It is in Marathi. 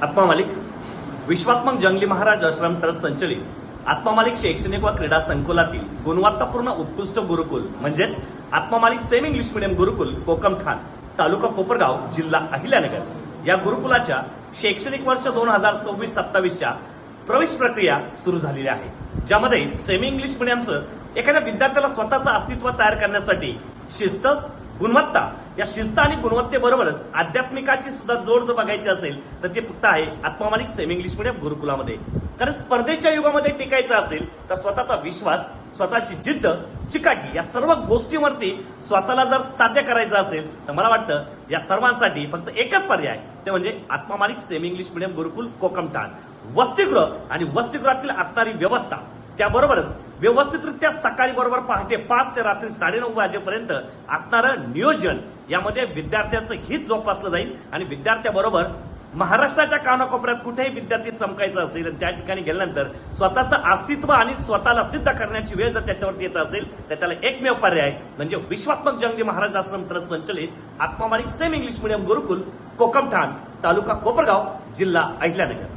आत्मा मालिक विश्वात्मक जंगली महाराज आश्रम ट्रस्ट संचलित आत्मा मालिक शैक्षणिक व क्रीडा संकुलातील गुणवत्तापूर्ण उत्कृष्ट गुरुकुल म्हणजेच आत्मा मालिक सेमी इंग्लिश मीडियम गुरुकुल कोकमठाण तालुका कोपरगाव जिल्हा अहिल्यानगर या गुरुकुलाच्या शैक्षणिक वर्ष 2026-27च्या प्रवेश प्रक्रिया सुरू झालेली आहे, ज्यामध्ये सेमी इंग्लिश मीडियमचं एखाद्या विद्यार्थ्याला स्वतःचं अस्तित्व तयार करण्यासाठी शिस्त, गुणवत्ता या शिस्त आणि गुणवत्तेबरोबरच आध्यात्मिकाची सुद्धा जोड जर बघायची असेल तर ते फक्त आहे आत्मा मालिक सेमी इंग्लिश मीडियम गुरुकुलामध्ये। कारण स्पर्धेच्या युगामध्ये टिकायचं असेल तर स्वतःचा विश्वास, स्वतःची जिद्द, चिकाटी या सर्व गोष्टींवरती स्वतःला जर साध्य करायचं असेल तर मला वाटतं या सर्वांसाठी फक्त एकच पर्याय, ते म्हणजे आत्मा मालिक सेमी इंग्लिश मीडियम गुरुकुल कोकमठाण। वसतिगृह आणि वसतिगृहातील असणारी व्यवस्था, त्याबरोबरच व्यवस्थितरित्या सकाळी बरोबर पहाटे 5 ते रात्री 9:30 वाजेपर्यंत असणारं नियोजन, यामध्ये विद्यार्थ्यांचं हित जोपासलं जाईल आणि विद्यार्थ्याबरोबर महाराष्ट्राच्या कानाकोपऱ्यात कुठेही विद्यार्थी चमकायचं असेल आणि त्या ठिकाणी गेल्यानंतर स्वतःचं अस्तित्व आणि स्वतःला सिद्ध करण्याची वेळ जर त्याच्यावरती येत असेल तर त्याला एकमेव पर्याय म्हणजे विश्वात्मक जंगली महाराज आश्रम ट्रस्ट संचलित आत्मा मालिक सेमी इंग्लिश मीडियम गुरुकुल कोकमठाण तालुका कोपरगाव जिल्हा अहिल्यानगर।